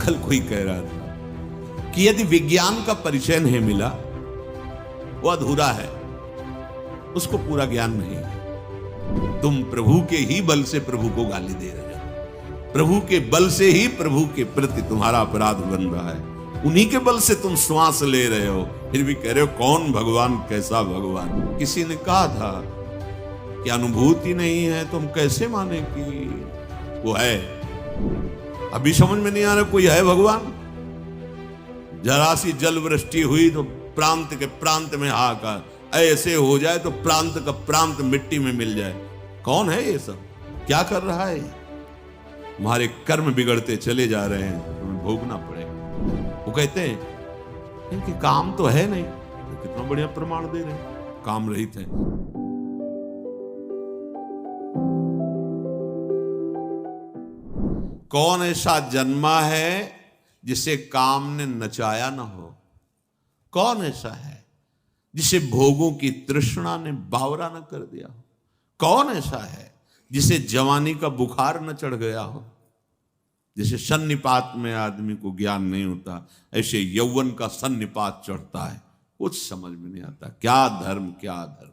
कल कोई कह रहा था कि यदि विज्ञान का परिचय नहीं मिला वो अधूरा है, उसको पूरा ज्ञान नहीं है। तुम प्रभु के ही बल से प्रभु को गाली दे रहे हो, प्रभु के बल से ही प्रभु के प्रति तुम्हारा अपराध बन रहा है, उन्हीं के बल से तुम श्वास ले रहे हो, फिर भी कह रहे हो कौन भगवान, कैसा भगवान। किसी ने कहा था कि अनुभूति नहीं है तो हम कैसे माने कि वो है। अभी समझ में नहीं आ रहा कोई है भगवान। जरा सी जल वृष्टि हुई तो प्रांत के प्रांत में हाहाकार, ऐसे हो जाए तो प्रांत का प्रांत मिट्टी में मिल जाए। कौन है ये सब, क्या कर रहा है? हमारे कर्म बिगड़ते चले जा रहे हैं, तुम्हें भोगना पड़ेगा। वो कहते हैं इनके काम तो है नहीं, तो कितना बढ़िया प्रमाण दे रहे हैं, काम रहित है। कौन ऐसा जन्मा है जिसे काम ने नचाया ना हो? कौन ऐसा है जिसे भोगों की तृष्णा ने बावरा न कर दिया हो? कौन ऐसा है जिसे जवानी का बुखार न चढ़ गया हो? जैसे सन्निपात में आदमी को ज्ञान नहीं होता, ऐसे यौवन का सन्निपात चढ़ता है, कुछ समझ में नहीं आता। क्या धर्म, क्या धर्म।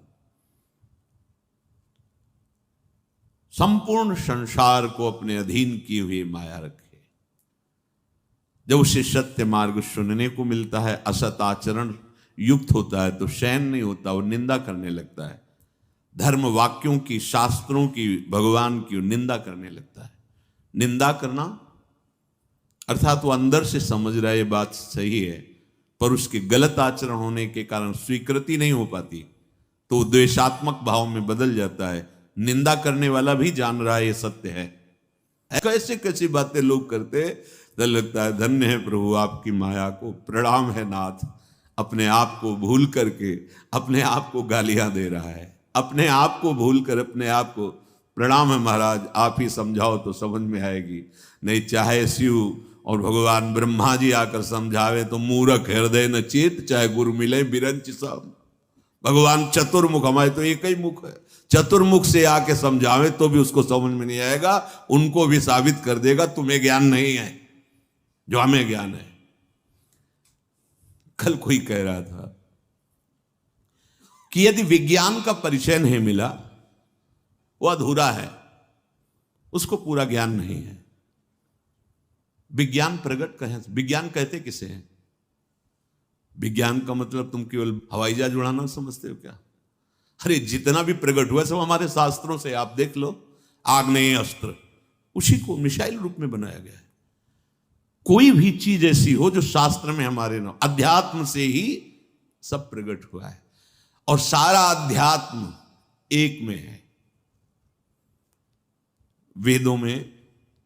संपूर्ण संसार को अपने अधीन किए हुए माया रखे। जब उसे सत्य मार्ग सुनने को मिलता है, असत आचरण युक्त होता है तो शयन नहीं होता, वो निंदा करने लगता है। धर्म वाक्यों की, शास्त्रों की, भगवान की निंदा करने लगता है। निंदा करना अर्थात वो अंदर से समझ रहा है ये बात सही है, पर उसके गलत आचरण होने के कारण स्वीकृति नहीं हो पाती, तो द्वेषात्मक भाव में बदल जाता है। निंदा करने वाला भी जान रहा है ये सत्य है। कैसे कैसी बातें लोग करते, तो लगता है धन्य है प्रभु आपकी माया को, प्रणाम है नाथ। अपने आप को भूल करके अपने आप को गालियां दे रहा है, अपने आप को भूल कर अपने आप को, प्रणाम है महाराज, आप ही समझाओ तो समझ में आएगी, नहीं चाहे शिव और भगवान ब्रह्मा जी आकर समझावे तो मूर्ख हृदय न चेत, चाहे गुरु मिले बिरंच सब। भगवान चतुर्मुख, हमारे तो एक ही मुख है, चतुर्मुख से आके समझावे तो भी उसको समझ में नहीं आएगा, उनको भी साबित कर देगा तुम्हें ज्ञान नहीं है जो हमें ज्ञान है। कल कोई कह रहा था कि यदि विज्ञान का परिचय नहीं मिला वो अधूरा है, उसको पूरा ज्ञान नहीं है। विज्ञान प्रकट कहें, विज्ञान कहते किसे हैं? विज्ञान का मतलब तुम केवल हवाई जहाज उड़ाना समझते हो क्या? अरे जितना भी प्रकट हुआ सब हमारे शास्त्रों से, आप देख लो। आग्नेय अस्त्र उसी को मिसाइल रूप में बनाया गया है। कोई भी चीज ऐसी हो जो शास्त्र में हमारे न, अध्यात्म से ही सब प्रकट हुआ है, और सारा अध्यात्म एक में है। वेदों में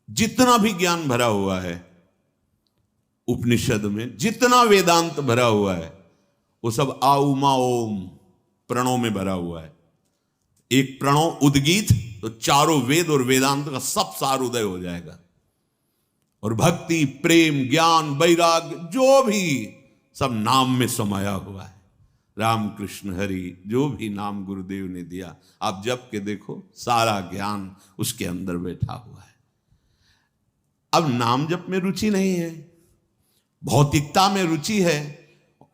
जितना भी ज्ञान भरा हुआ है, उपनिषद में जितना वेदांत भरा हुआ है, वो सब आ उमा ओम प्रणव में भरा हुआ है। एक प्रणव उद्गीत तो चारों वेद और वेदांत का सब सार उदय हो जाएगा। और भक्ति, प्रेम, ज्ञान, वैराग्य जो भी सब नाम में समाया हुआ है। राम कृष्ण हरि जो भी नाम गुरुदेव ने दिया, आप जप के देखो, सारा ज्ञान उसके अंदर बैठा हुआ है। अब नाम जप में रुचि नहीं है, भौतिकता में रुचि है,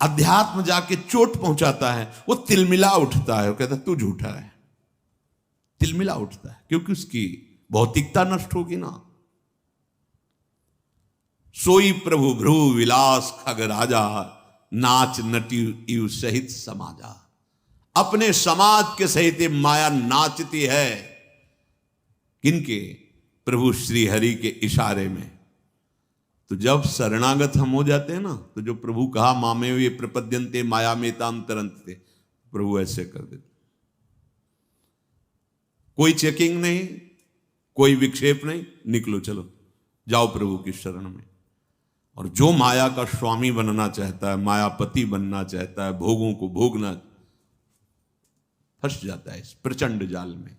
अध्यात्म जाके चोट पहुंचाता है, वो तिलमिला उठता है, वो कहता है तू झूठा है, तिलमिला उठता है, क्योंकि उसकी भौतिकता नष्ट होगी ना। सोई प्रभु भ्रू विलास खग राजा, नाच नटी यू सहित समाजा। अपने समाज के सहित माया नाचती है, किनके? प्रभु श्री हरि के इशारे में। तो जब शरणागत हम हो जाते हैं ना, तो जो प्रभु कहा मामे वे प्रपद्यन्ते माया में तांतरंते, प्रभु ऐसे कर देते। कोई चेकिंग नहीं, कोई विक्षेप नहीं, निकलो चलो जाओ प्रभु की शरण में। और जो माया का स्वामी बनना चाहता है, मायापति बनना चाहता है, भोगों को भोगना, फंस जाता है इस प्रचंड जाल में।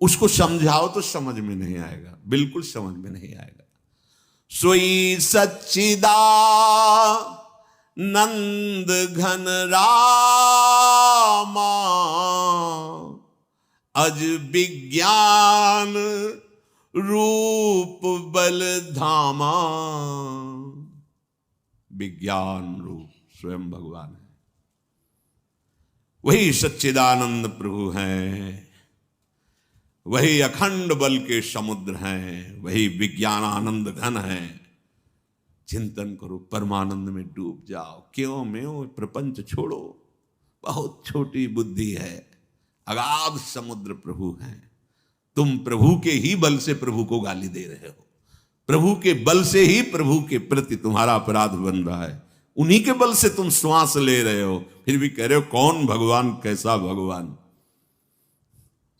उसको समझाओ तो समझ में नहीं आएगा, बिल्कुल समझ में नहीं आएगा। सोई सच्चिदा नंद घन रामा, अज विज्ञान रूप बल धामा। विज्ञान रूप स्वयं भगवान है। वही सच्चिदानंद प्रभु हैं, वही अखंड बल के समुद्र हैं, वही विज्ञानानंद घन हैं। चिंतन करो, परमानंद में डूब जाओ। क्यों में प्रपंच छोड़ो, बहुत छोटी बुद्धि है, अगाध समुद्र प्रभु हैं। तुम प्रभु के ही बल से प्रभु को गाली दे रहे हो, प्रभु के बल से ही प्रभु के प्रति तुम्हारा अपराध बन रहा है, उन्हीं के बल से तुम श्वास ले रहे हो, फिर भी कह रहे हो कौन भगवान, कैसा भगवान।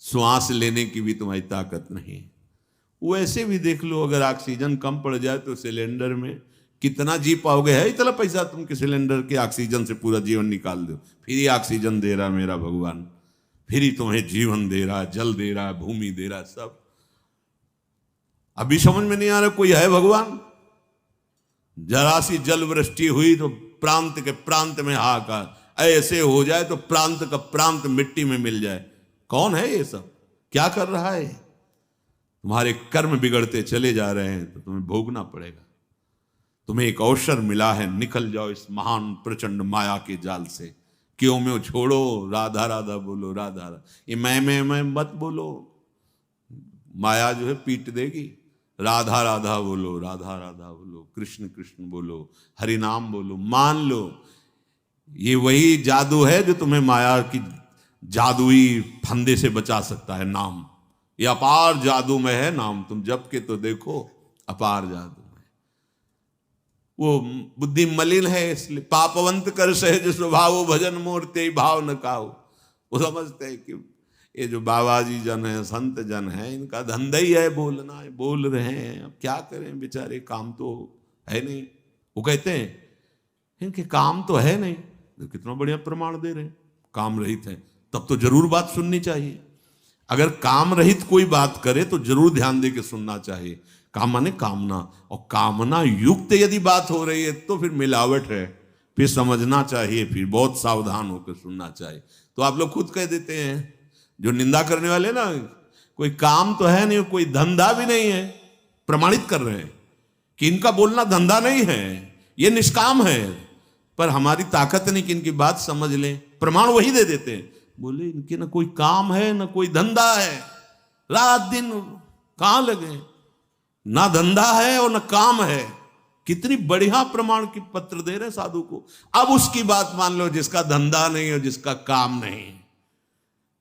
श्वास लेने की भी तुम्हारी ताकत नहीं। वैसे भी देख लो, अगर ऑक्सीजन कम पड़ जाए तो सिलेंडर में कितना जी पाओगे? है इतना पैसा तुम के सिलेंडर के ऑक्सीजन से पूरा जीवन निकाल दो। फिर ही ऑक्सीजन दे रहा मेरा भगवान, फिर ही तुम्हें जीवन दे रहा, जल दे रहा, भूमि दे रहा, सब। अभी समझ में नहीं आ रहा कोई है भगवान? जरा सी जल वृष्टि हुई तो प्रांत के प्रांत में हाहाकार, ऐसे हो जाए तो प्रांत का प्रांत मिट्टी में मिल जाए। कौन है ये सब? क्या कर रहा है? तुम्हारे कर्म बिगड़ते चले जा रहे हैं तो तुम्हें भोगना पड़ेगा। तुम्हें एक अवसर मिला है, निकल जाओ इस महान प्रचंड माया के जाल से। क्यों में छोड़ो, राधा राधा बोलो, राधा राधा। ये मैं मत बोलो, माया जो है पीट देगी। राधा राधा बोलो, राधा राधा बोलो, कृष्ण कृष्ण बोलो, हरि नाम बोलो, मान लो ये वही जादू है जो तुम्हें माया की जादुई फंदे से बचा सकता है। नाम ये अपार जादू में है नाम, तुम जप के तो देखो, अपार जादू में। वो बुद्धि मलिन है, इसलिए पापवंत कर सहज स्वभाव, भजन मूर्ति भाव न काओ। वो समझते हैं कि ये जो बाबा जी जन है, संत जन है, इनका धंधा ही है बोलना है, बोल रहे हैं, अब क्या करें बेचारे, काम तो है नहीं। वो कहते हैं इनके काम तो है नहीं, तो कितना बढ़िया प्रमाण दे रहे हैं, काम रहित है, तब तो जरूर बात सुननी चाहिए। अगर काम रहित कोई बात करे तो जरूर ध्यान दे के सुनना चाहिए। काम माने कामना, और कामना युक्त यदि बात हो रही है तो फिर मिलावट है, फिर समझना चाहिए, फिर बहुत सावधान होकर सुनना चाहिए। तो आप लोग खुद कह देते हैं, जो निंदा करने वाले ना, कोई काम तो है नहीं, कोई धंधा भी नहीं है, प्रमाणित कर रहे हैं कि इनका बोलना धंधा नहीं है, ये निष्काम है, पर हमारी ताकत नहीं कि इनकी बात समझ लें। प्रमाण वही दे देते हैं, बोले इनके ना कोई काम है ना कोई धंधा है, रात दिन कहां लगे, ना धंधा है और ना काम है। कितनी बढ़िया प्रमाण की पत्र दे रहे साधु को। अब उसकी बात मान लो जिसका धंधा नहीं हो, जिसका काम नहीं,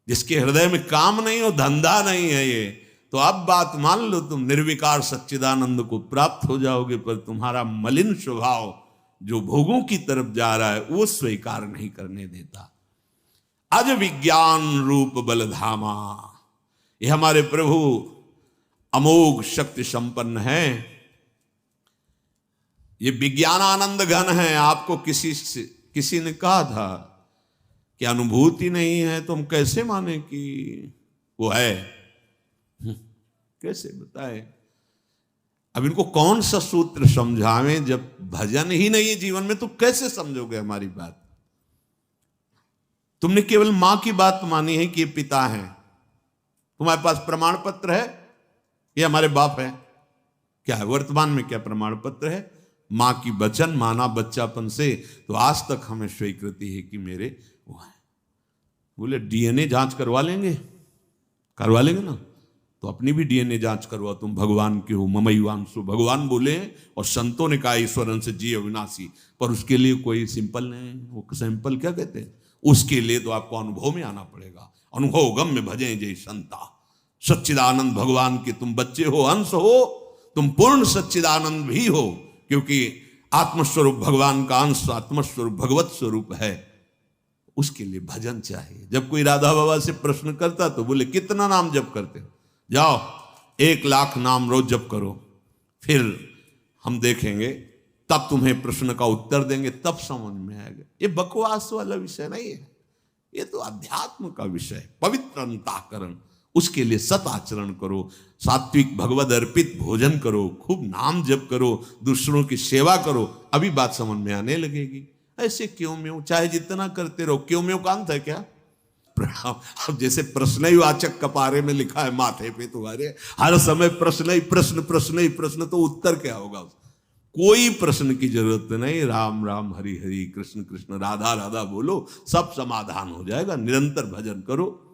जिसके हृदय में काम नहीं हो, धंधा नहीं है ये, तो अब बात मान लो तुम निर्विकार सच्चिदानंद को प्राप्त हो जाओगे, पर तुम्हारा मलिन स्वभाव जो भोगों की तरफ जा रहा है वो स्वीकार नहीं करने देता। अज विज्ञान रूप बलधामा, ये हमारे प्रभु अमोघ शक्ति संपन्न है, ये विज्ञानानंद घन है। आपको किसी ने कहा था कि अनुभूति नहीं है, तो हम कैसे माने कि वो है? कैसे बताए? अब इनको कौन सा सूत्र समझावें, जब भजन ही नहीं है जीवन में तो कैसे समझोगे हमारी बात? तुमने केवल मां की बात मानी है कि ये पिता है, तुम्हारे पास प्रमाण पत्र है ये हमारे बाप है? क्या है वर्तमान में? क्या प्रमाण पत्र है? मां की वचन माना बच्चापन से, तो आज तक हमें स्वीकृति है कि मेरे वो है। बोले डीएनए जांच करवा लेंगे ना, तो अपनी भी डीएनए जांच करवाओ, तुम भगवान के हो। ममैवांशु भगवान बोले, और संतों ने कहा ईश्वरन से जी अविनाशी, पर उसके लिए कोई सिंपल नहीं, वो सैंपल क्या कहते हैं, उसके लिए तो आपको अनुभव में आना पड़ेगा। अनुभव गम में भजे जय संता। सच्चिदानंद भगवान के तुम बच्चे हो, अंश हो, तुम पूर्ण सच्चिदानंद भी हो, क्योंकि आत्मस्वरूप भगवान का अंश, आत्मस्वरूप भगवत स्वरूप है। उसके लिए भजन चाहिए। जब कोई राधा बाबा से प्रश्न करता तो बोले कितना नाम जप करते हो? जाओ 1,00,000 नाम रोज जप करो, फिर हम देखेंगे, तब तुम्हें प्रश्न का उत्तर देंगे, तब समझ में आएगा। ये बकवास वाला विषय नहीं है, ये तो अध्यात्म का विषय, पवित्र अंतःकरण। उसके लिए सत आचरण करो, सात्विक भगवद अर्पित भोजन करो, खूब नाम जप करो, दूसरों की सेवा करो, अभी बात समझ में आने लगेगी। ऐसे क्यों में चाहे जितना करते रहो, क्यों में का अंत है क्या? अब जैसे प्रश्न ही वाचक कपारे में लिखा है माथे पे तुम्हारे, हर समय प्रश्न ही प्रश्न, प्रश्न ही प्रश्न, तो उत्तर क्या होगा? कोई प्रश्न की जरूरत नहीं, राम राम हरि हरि कृष्ण कृष्ण राधा राधा बोलो, सब समाधान हो जाएगा। निरंतर भजन करो।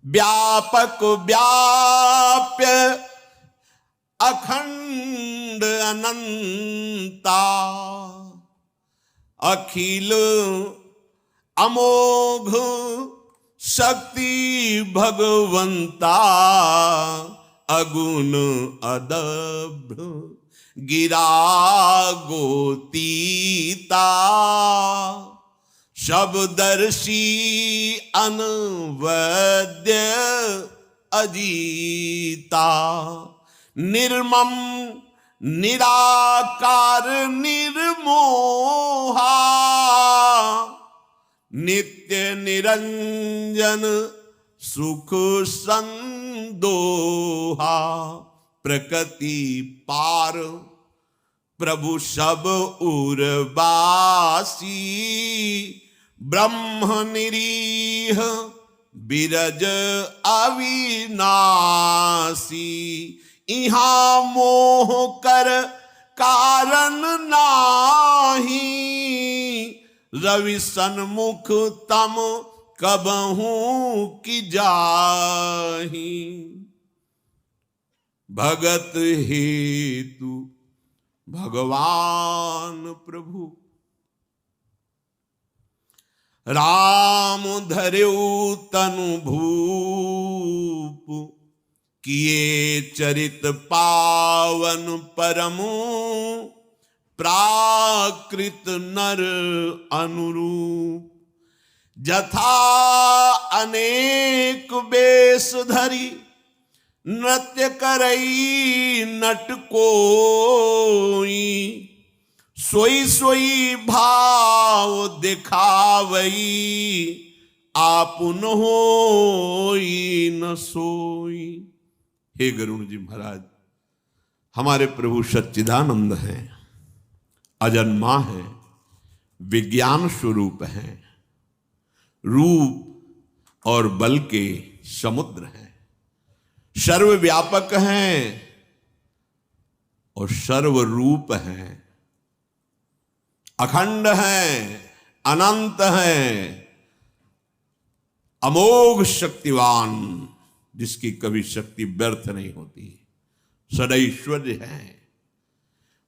व्यापक व्याप्य अखंड अनंता, अखिल अमोघ शक्ति भगवंता, अगुण अदभ्र गिरा गोतीता, शब्दर्शी अनवद्य अजीता, निर्मम निराकार निर्मोहा, नित्य निरंजन सुख संदोहा, प्रकृति पार प्रभु सब उर्वासी, ब्रह्म निरीह बिरज अविनाशी, इहाँ मोह कर कारण नाही, रवि सन्मुख तम कबहू की जाही, भगत हेतु भगवान प्रभु, राम धर्यो तनु भूप, किए चरित पावन परमु, प्राकृत नर अनुरूप, जथा अनेक वेश धरी, नृत्य करई नट कोई, सोई सोई भाव दिखावई, आपुन होई न सोई। हे गरुण जी महाराज, हमारे प्रभु सच्चिदानंद हैं, अजन्मा है, विज्ञान स्वरूप हैं, रूप और बल के समुद्र हैं, सर्वव्यापक हैं और सर्वरूप हैं, अखंड हैं, अनंत हैं, अमोघ शक्तिवान, जिसकी कभी शक्ति व्यर्थ नहीं होती, सदैश्वर्य है,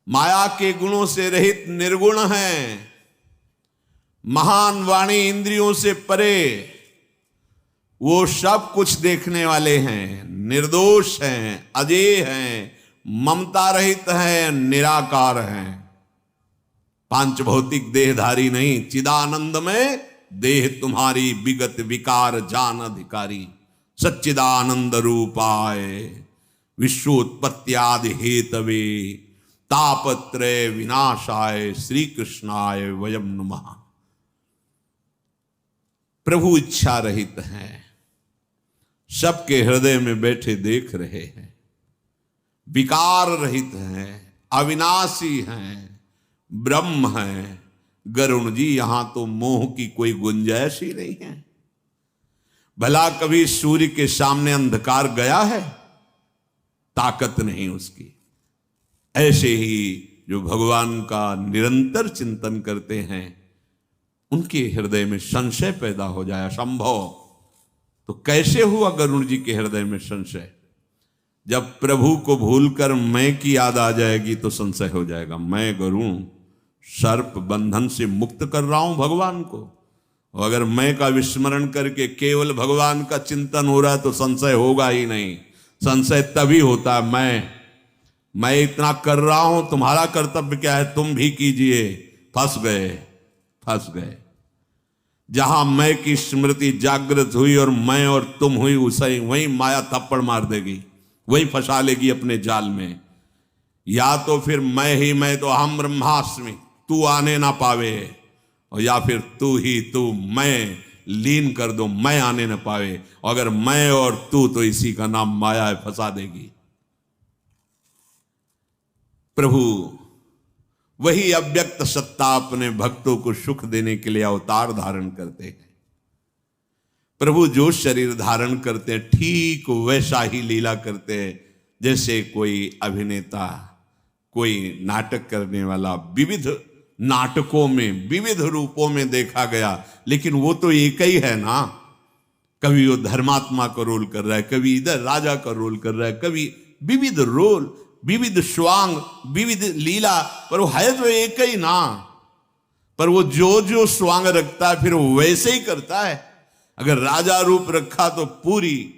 माया के गुणों से रहित निर्गुण हैं, महान वाणी इंद्रियों से परे, वो सब कुछ देखने वाले हैं, निर्दोष हैं, अजेय हैं, ममता रहित हैं, निराकार हैं, पांच भौतिक देहधारी नहीं, चिदानंद में देह तुम्हारी विगत विकार जान अधिकारी, सच्चिदानंद रूपाय विश्वोत्पत्त्यादि हेतवे तापत्रय विनाशाय श्री कृष्णाय वयम नमः। प्रभु इच्छा रहित हैं, सबके हृदय में बैठे देख रहे हैं, विकार रहित हैं, अविनाशी हैं, ब्रह्म हैं। गरुण जी, यहां तो मोह की कोई गुंजाइश ही नहीं है। भला कभी सूर्य के सामने अंधकार गया है? ताकत नहीं उसकी। ऐसे ही जो भगवान का निरंतर चिंतन करते हैं, उनके हृदय में संशय पैदा हो जाए असंभव। तो कैसे हुआ गरुड़ जी के हृदय में संशय? जब प्रभु को भूलकर मैं की याद आ जाएगी तो संशय हो जाएगा। मैं गरुड़ सर्प बंधन से मुक्त कर रहा हूं भगवान को, और अगर मैं का विस्मरण करके केवल भगवान का चिंतन हो रहा है तो संशय होगा ही नहीं। संशय तभी होता है मैं इतना कर रहा हूं, तुम्हारा कर्तव्य क्या है, तुम भी कीजिए। फंस गए। जहां मैं की स्मृति जागृत हुई और मैं और तुम हुई, उसे वही माया थप्पड़ मार देगी, वही फंसा लेगी अपने जाल में। या तो फिर मैं ही मैं, तो हम ब्रह्मास्मि, तू आने ना पावे, और या फिर तू ही तू मैं लीन कर दो, मैं आने ना पावे। और अगर मैं और तू, तो इसी का नाम माया है, फंसा देगी। प्रभु वही अव्यक्त सत्ता अपने भक्तों को सुख देने के लिए अवतार धारण करते हैं। प्रभु जो शरीर धारण करते हैं, ठीक वैसा ही लीला करते हैं, जैसे कोई अभिनेता कोई नाटक करने वाला विविध नाटकों में विविध रूपों में देखा गया, लेकिन वो तो एक ही है ना। कभी वो धर्मात्मा का रोल कर रहा है, कभी इधर राजा का रोल कर रहा है, कभी विविध रोल, विविध स्वांग, विविध लीला, पर वो है तो एक ही ना। पर वो जो जो स्वांग रखता है फिर वो वैसे ही करता है। अगर राजा रूप रखा तो पूरी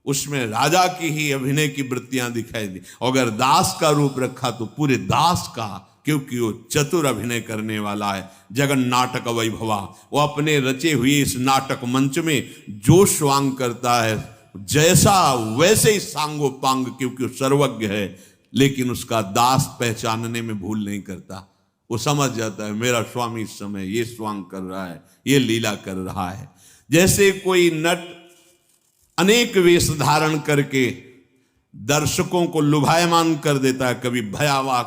उसमें राजा की ही अभिनय की वृत्तियां दिखाई दी, और अगर दास का रूप रखा तो पूरे दास का, क्योंकि वो चतुर अभिनय करने वाला है। जगन नाटक वैभवा, वो अपने रचे हुए इस नाटक मंच में जो स्वांग करता है जैसा वैसे ही सांगो पांग, क्योंकि वो सर्वज्ञ है। लेकिन उसका दास पहचानने में भूल नहीं करता, वो समझ जाता है मेरा स्वामी इस समय ये स्वांग कर रहा है, ये लीला कर रहा है। जैसे कोई नट अनेक वेश धारण करके दर्शकों को लुभायमान कर देता है, कभी भयावह,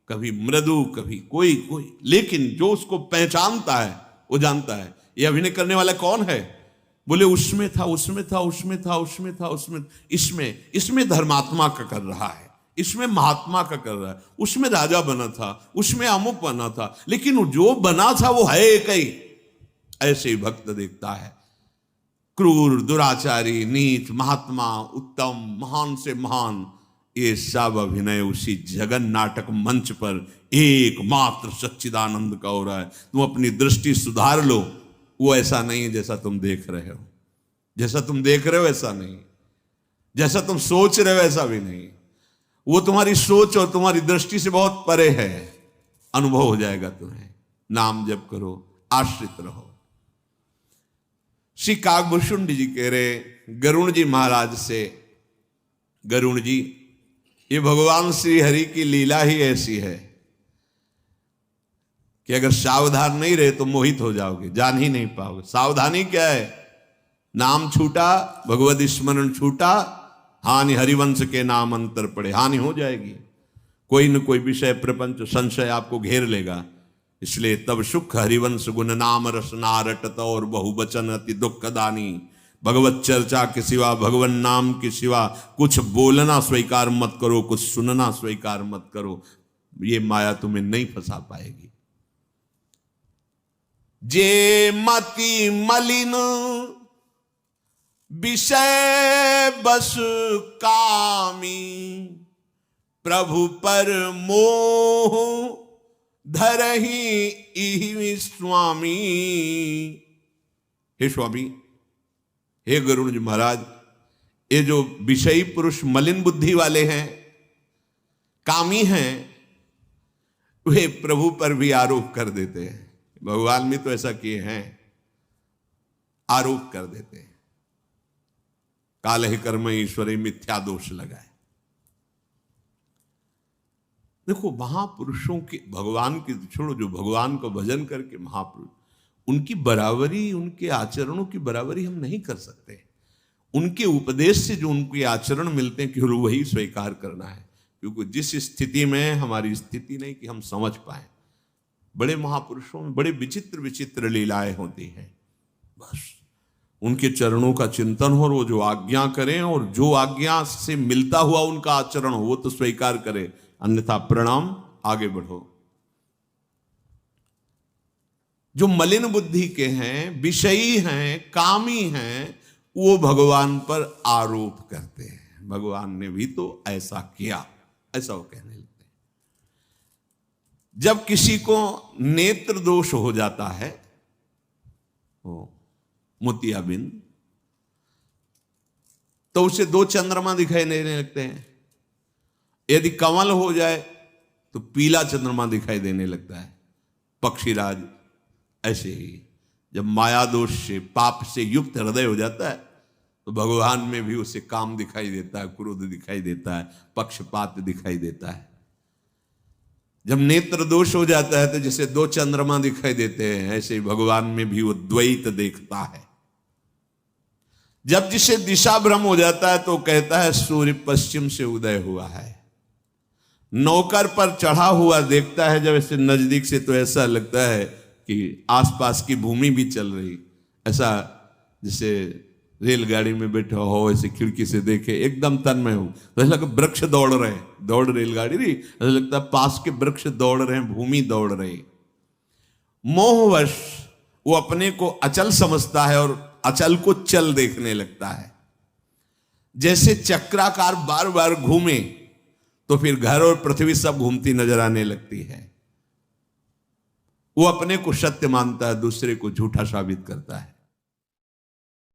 कभी मृदु, कभी कोई, लेकिन जो उसको पहचानता है वो जानता है ये अभिनय करने वाला कौन है। बोले उसमें था, उसमें था, उसमें था, उसमें था, उसमें, इसमें धर्मात्मा का कर रहा है, इसमें महात्मा का कर रहा है, उसमें राजा बना था, उसमें अमुक बना था, लेकिन जो बना था वो है एक ही। ऐसे ही भक्त देखता है क्रूर, दुराचारी, नीच, महात्मा, उत्तम, महान से महान, ये सब अभिनय उसी जगन नाटक मंच पर एकमात्र सच्चिदानंद का हो रहा है। तुम अपनी दृष्टि सुधार लो, वो ऐसा नहीं है जैसा तुम देख रहे हो। जैसा तुम देख रहे हो ऐसा नहीं, जैसा तुम सोच रहे हो ऐसा भी नहीं। वो तुम्हारी सोच और तुम्हारी दृष्टि से बहुत परे है। अनुभव हो जाएगा तुम्हें। नाम जप करो, आश्रित रहो। श्री काकभूषुंड जी कह रहे गरुण जी महाराज से, गरुण जी, ये भगवान श्री हरि की लीला ही ऐसी है कि अगर सावधान नहीं रहे तो मोहित हो जाओगे, जान ही नहीं पाओगे। सावधानी क्या है? नाम छूटा, भगवत स्मरण छूटा, हानि हरिवंश के नाम अंतर पड़े, हानि हो जाएगी। कोई न कोई विषय, प्रपंच, संशय आपको घेर लेगा। इसलिए तब सुख हरिवंश गुण नाम रसना रटत और बहुवचन अति दुखदानी। भगवत चर्चा के सिवा, भगवान नाम के सिवा कुछ बोलना स्वीकार मत करो, कुछ सुनना स्वीकार मत करो। ये माया तुम्हें नहीं फंसा पाएगी। जे मति मलिन विषय बस कामी, प्रभु पर मोह धरहि इहि स्वामी। हे स्वामी, हे गरुण जी महाराज, ये जो विषयी पुरुष मलिन बुद्धि वाले हैं, कामी हैं, वे प्रभु पर भी आरोप कर देते हैं। भगवान भी तो ऐसा किए हैं, आरोप कर देते हैं। काल ही कर्म ईश्वरी मिथ्या दोष लगाए। देखो, महापुरुषों के, भगवान की छोड़ो, जो भगवान को भजन करके महापुरुष, उनकी बराबरी, उनके आचरणों की बराबरी हम नहीं कर सकते। उनके उपदेश से जो उनके आचरण मिलते हैं केवल वही स्वीकार करना है, क्योंकि जिस स्थिति में हमारी स्थिति नहीं कि हम समझ पाए। बड़े महापुरुषों में बड़े विचित्र विचित्र लीलाएं होती हैं। बस उनके चरणों का चिंतन हो और वो जो आज्ञा करें और जो आज्ञा से मिलता हुआ उनका आचरण हो वो तो स्वीकार करें, अन्यथा प्रणाम, आगे बढ़ो। जो मलिन बुद्धि के हैं, विषयी हैं, कामी हैं, वो भगवान पर आरोप करते हैं। भगवान ने भी तो ऐसा किया, ऐसा वो कहने लगते हैं। जब किसी को नेत्र दोष हो जाता है, मोतियाबिंद, तो उसे दो चंद्रमा दिखाई देने लगते हैं। यदि कमल हो जाए तो पीला चंद्रमा दिखाई देने लगता है। पक्षीराज ऐसे ही जब माया दोष से, पाप से युक्त हृदय हो जाता है तो भगवान में भी उसे काम दिखाई देता है, क्रोध दिखाई देता है, पक्षपात दिखाई देता है। जब नेत्र दोष हो जाता है तो जैसे दो चंद्रमा दिखाई देते हैं, ऐसे ही भगवान में भी वो द्वैत देखता है। जब जिसे दिशा भ्रम हो जाता है तो कहता है सूर्य पश्चिम से उदय हुआ है। नौकर पर चढ़ा हुआ देखता है जब ऐसे नजदीक से, तो ऐसा लगता है कि आसपास की भूमि भी चल रही, ऐसा जैसे रेलगाड़ी में बैठा हो, ऐसे खिड़की से देखे, एकदम तन्मय हो, तो ऐसा लगता वृक्ष दौड़ रहे, दौड़ रेलगाड़ी रही, ऐसा लगता है पास के वृक्ष दौड़ रहे हैं, भूमि दौड़ रही। मोहवश वो अपने को अचल समझता है और अचल को चल देखने लगता है। जैसे चक्राकार बार बार घूमे तो फिर घर और पृथ्वी सब घूमती नजर आने लगती है। वो अपने को सत्य मानता है, दूसरे को झूठा साबित करता है।